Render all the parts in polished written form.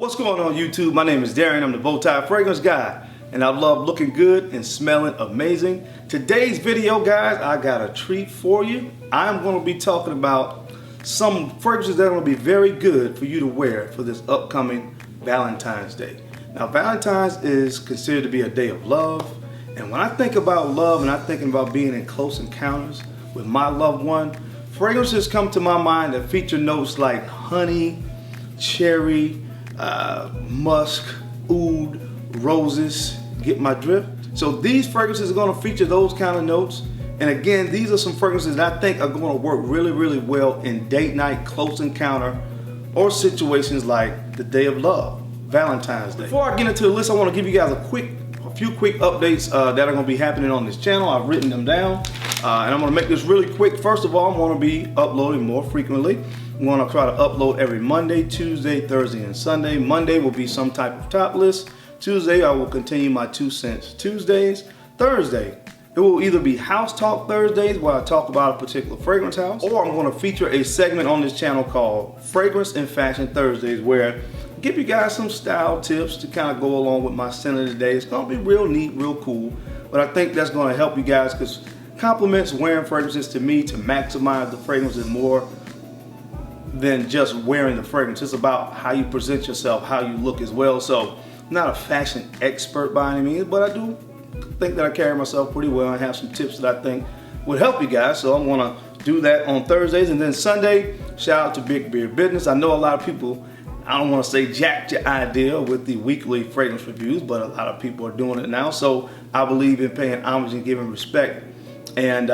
What's going on YouTube? My name is Darren. I'm the Bowtie Fragrance Guy, and I love looking good and smelling amazing. Today's video, guys, I got a treat for you. I'm going to be talking about some fragrances that are going to be very good for you to wear for this upcoming Valentine's Day. Now, Valentine's is considered to be a day of love, and when I think about love and I'm thinking about being in close encounters with my loved one, fragrances come to my mind that feature notes like honey, cherry, musk, oud, roses. Get my drift? So these fragrances are going to feature those kind of notes. And again, these are some fragrances that I think are going to work really, really well in date night, close encounter, or situations like the day of love, Valentine's Day. Before I get into the list, I want to give you guys a few quick updates that are going to be happening on this channel. I've written them down, and I'm going to make this really quick. First of all, I'm going to be uploading more frequently. I'm going to try to upload every Monday, Tuesday, Thursday, and Sunday. Monday will be some type of top list. Tuesday, I will continue my 2 cents Tuesdays. Thursday, it will either be House Talk Thursdays, where I talk about a particular fragrance house, or I'm going to feature a segment on this channel called Fragrance and Fashion Thursdays, where I give you guys some style tips to kind of go along with my scent of the day. It's going to be real neat, real cool, but I think that's going to help you guys because compliments wearing fragrances to me to maximize the fragrances more than just wearing the fragrance. It's about how you present yourself, how you look as well. So I'm not a fashion expert by any means, but I do think that I carry myself pretty well and have some tips that I think would help you guys. So I'm gonna do that on Thursdays. And then Sunday, shout out to Big Beard Business. I know a lot of people, I don't want to say jacked your idea with the weekly fragrance reviews, but a lot of people are doing it now. So I believe in paying homage and giving respect and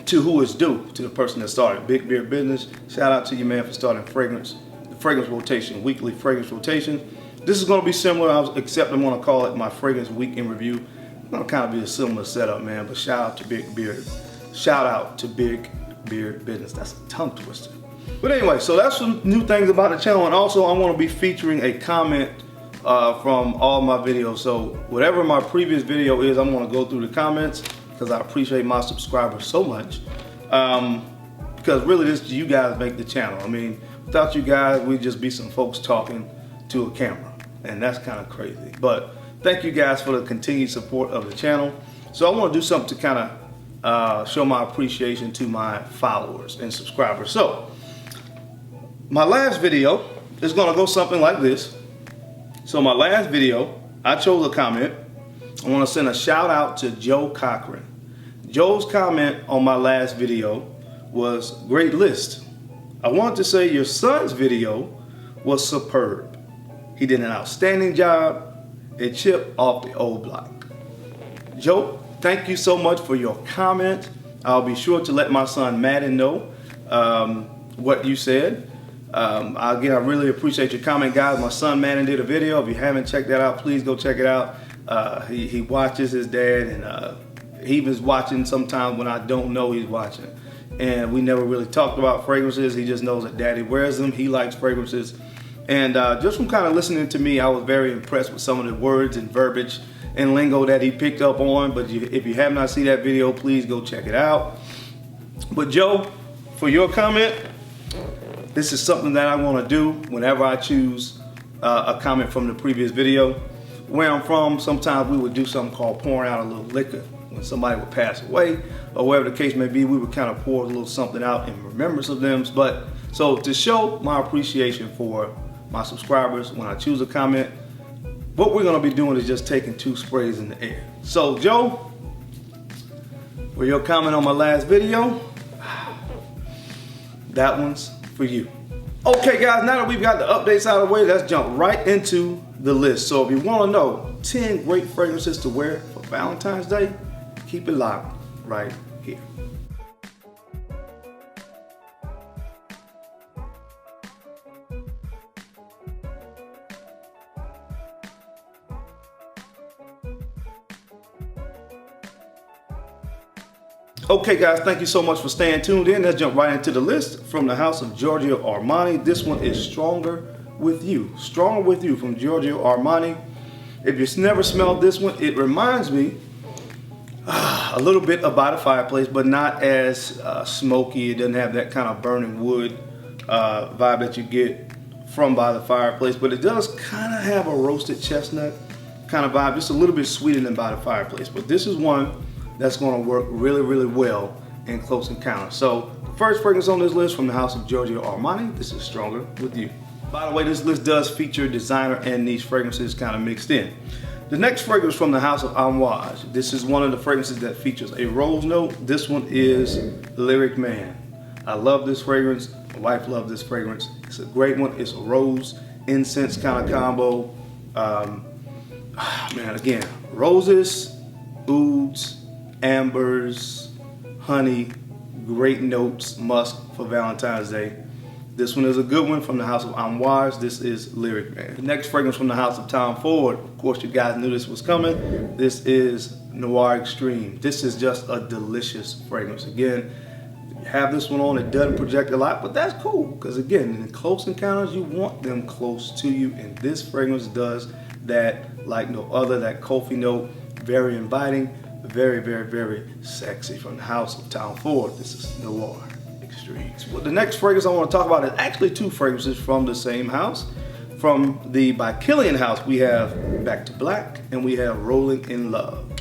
to who is due, to the person that started Big Beard Business. Shout out to you, man, for starting the fragrance rotation, weekly fragrance rotation. This is going to be similar, except I'm going to call it my fragrance week in review. It's going to kind of be a similar setup, man. But shout out to Big Beard Business. That's a tongue twister. But anyway, so that's some new things about the channel, and also I'm going to be featuring a comment from all my videos. So whatever my previous video is, I'm going to go through the comments because I appreciate my subscribers so much. Because really, you guys make the channel. I mean, without you guys, we'd just be some folks talking to a camera, and that's kind of crazy. But thank you guys for the continued support of the channel. So I want to do something to kind of show my appreciation to my followers and subscribers. So my last video is going to go something like this. So my last video, I chose a comment. I want to send a shout out to Joe Cochran. Joe's comment on my last video was great list. I want to say your son's video was superb. He did an outstanding job. A chip off the old block. Joe, thank you so much for your comment. I'll be sure to let my son Madden know what you said. Again, I really appreciate your comment, guys. My son Madden did a video. If you haven't checked that out, please go check it out. He watches his dad, and he was watching sometimes when I don't know he's watching. And we never really talked about fragrances. He just knows that daddy wears them. He likes fragrances. And just from kind of listening to me, I was very impressed with some of the words and verbiage and lingo that he picked up on. But if you have not seen that video, please go check it out. But Joe, for your comment, this is something that I want to do whenever I choose a comment from the previous video. Where I'm from, sometimes we would do something called pouring out a little liquor. When somebody would pass away, or whatever the case may be, we would kind of pour a little something out in remembrance of them. But so to show my appreciation for my subscribers, when I choose a comment, what we're going to be doing is just taking 2 sprays in the air. So Joe, for your comment on my last video, that one's for you. Okay guys, now that we've got the updates out of the way, let's jump right into the list. So if you want to know 10 great fragrances to wear for Valentine's Day, keep it locked right here. Okay guys, thank you so much for staying tuned in. Let's jump right into the list from the house of Giorgio Armani. This one is Stronger With You. Stronger With You from Giorgio Armani. If you've never smelled this one, it reminds me a little bit about a fireplace, but not as smoky. It doesn't have that kind of burning wood vibe that you get from By the Fireplace, but it does kind of have a roasted chestnut kind of vibe, just a little bit sweeter than By the Fireplace. But this is one that's going to work really, really well in Close Encounters. So the first fragrance on this list from the house of Giorgio Armani, this is Stronger With You. By the way, this list does feature designer and niche fragrances kind of mixed in. The next fragrance from the house of Amouage. This is one of the fragrances that features a rose note. This one is Lyric Man. I love this fragrance. My wife loves this fragrance. It's a great one. It's a rose incense kind of combo. Man, again, roses, ouds, ambers, honey, great notes, musk for Valentine's Day. This one is a good one from the house of Amouage. This is Lyric Man. The next fragrance from the house of Tom Ford. Of course, you guys knew this was coming. This is Noir Extreme. This is just a delicious fragrance. Again, you have this one on, it doesn't project a lot, but that's cool. Because again, in Close Encounters, you want them close to you. And this fragrance does that like no other. That coffee note, very inviting, very, very, very sexy from the house of Tom Ford. This is Noir Extreme. Well, the next fragrance I want to talk about is actually two fragrances from the same house. From the By Kilian house, we have Back to Black and we have Rolling in Love.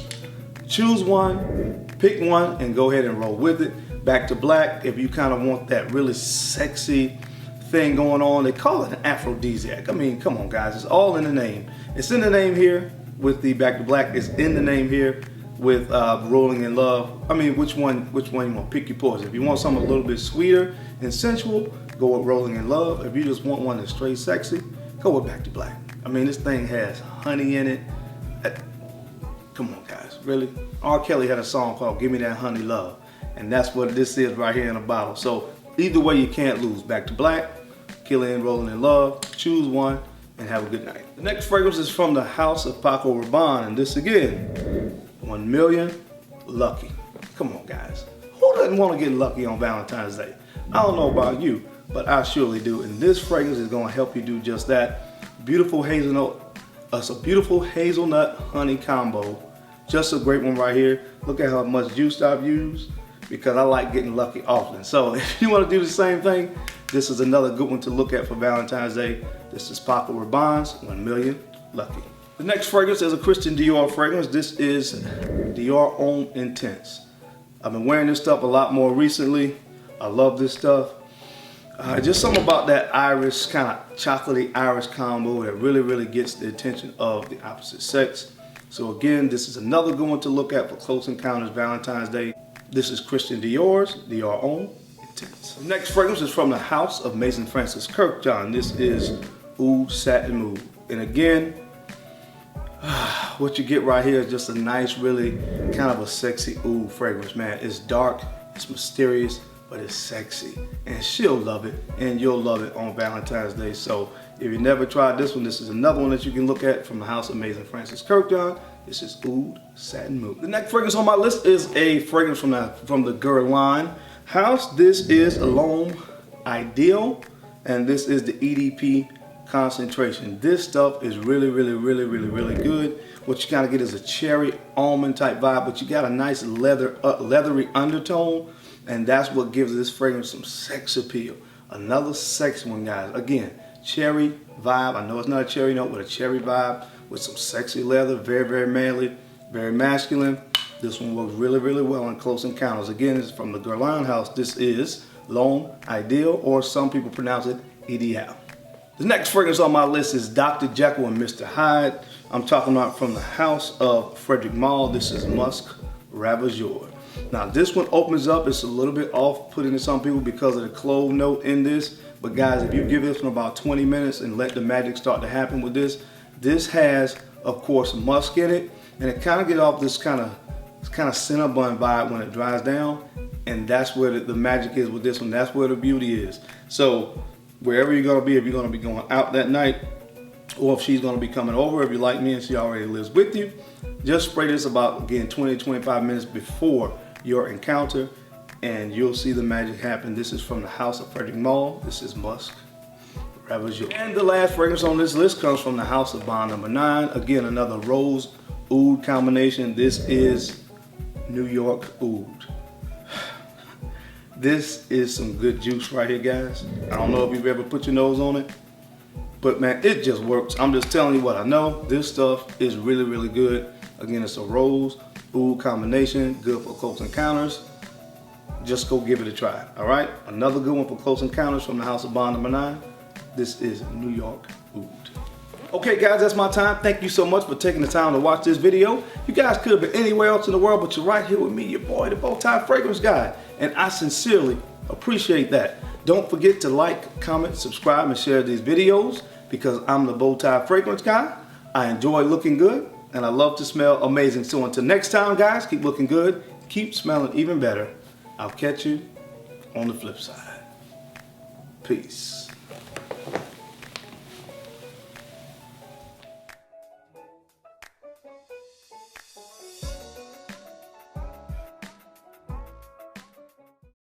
Choose one, pick one, and go ahead and roll with it. Back to Black, if you kind of want that really sexy thing going on, they call it an aphrodisiac. I mean, come on guys, it's all in the name. It's in the name here with the Back to Black. It's in the name here with Rolling in Love. I mean, which one you want to pick your poison. If you want something a little bit sweeter and sensual, go with Rolling in Love. If you just want one that's straight sexy, go with Back to Black. I mean, this thing has honey in it. Come on guys, really? R. Kelly had a song called Give Me That Honey Love. And that's what this is right here in a bottle. So either way, you can't lose. Back to Black, Kilian, Rolling in Love. Choose one and have a good night. The next fragrance is from the house of Paco Rabanne, and this again, 1 million Lucky. Come on guys, who doesn't want to get lucky on Valentine's Day? I don't know about you, but I surely do. And this fragrance is going to help you do just that. Beautiful hazelnut, it's a beautiful hazelnut honey combo. Just a great one right here. Look at how much juice I've used, because I like getting lucky often. So if you want to do the same thing, this is another good one to look at for Valentine's Day. This is Paco Rabanne's 1 million Lucky. The next fragrance is a Christian Dior fragrance. This is Dior Homme Intense. I've been wearing this stuff a lot more recently. I love this stuff. Just something about that Irish, kind of chocolatey Irish combo that really, really gets the attention of the opposite sex. So again, this is another good one to look at for Close Encounters Valentine's Day. This is Christian Dior's Dior Homme Intense. The next fragrance is from the house of Mason Francis Kirkjohn. This is Oud Satin Mood. And again, what you get right here is just a nice, really kind of a sexy oud fragrance, man. It's dark, it's mysterious, but it's sexy. And she'll love it, and you'll love it on Valentine's Day. So if you never tried this one, this is another one that you can look at from the house of Mason Francis Kirkjohn. This is Oud Satin Mood. The next fragrance on my list is a fragrance from the Guerlain house. This is L'Homme Ideal, and this is the EDP Concentration. This stuff is really, really, really, really, really good. What you kind of get is a cherry almond type vibe, but you got a nice leathery undertone, and that's what gives this fragrance some sex appeal. Another sexy one, guys. Again, cherry vibe. I know it's not a cherry note, but a cherry vibe with some sexy leather. Very, very manly, very masculine. This one works really, really well in Close Encounters. Again, it's from the Guerlain house. This is L'Homme Ideal, or some people pronounce it Ideal. The next fragrance on my list is Dr. Jekyll and Mr. Hyde. I'm talking about from the house of Frederic Malle. This is Musk Ravageur. Now this one opens up, it's a little bit off-putting to some people because of the clove note in this. But guys, if you give this one about 20 minutes and let the magic start to happen with this, this has, of course, musk in it. And it kind of gets off this kind of Cinnabon vibe when it dries down. And that's where the magic is with this one. That's where the beauty is. So wherever you're gonna be, if you're gonna be going out that night, or if she's gonna be coming over, if you're like me and she already lives with you, just spray this about, again, 20 to 25 minutes before your encounter, and you'll see the magic happen. This is from the house of Frederic Malle. This is Musk Ravageur. And the last fragrance on this list comes from the house of Bond No. 9. Again, another rose oud combination. This is New York Oud. This is some good juice right here, guys. I don't know if you've ever put your nose on it, But man, it just works. I'm just telling you what I know. This stuff is really, really good. Again, it's a rose oud combination, good for close encounters. Just go give it a try, all right? Another good one for close encounters from the House of Bond #9. This is New York Oud. Okay guys, that's my time. Thank you so much for taking the time to watch this video. You guys could have been anywhere else in the world, but you're right here with me, your boy, the Bowtie Fragrance Guy. And I sincerely appreciate that. Don't forget to like, comment, subscribe, and share these videos because I'm the Bowtie Fragrance Guy. I enjoy looking good and I love to smell amazing. So until next time guys, keep looking good, keep smelling even better. I'll catch you on the flip side. Peace.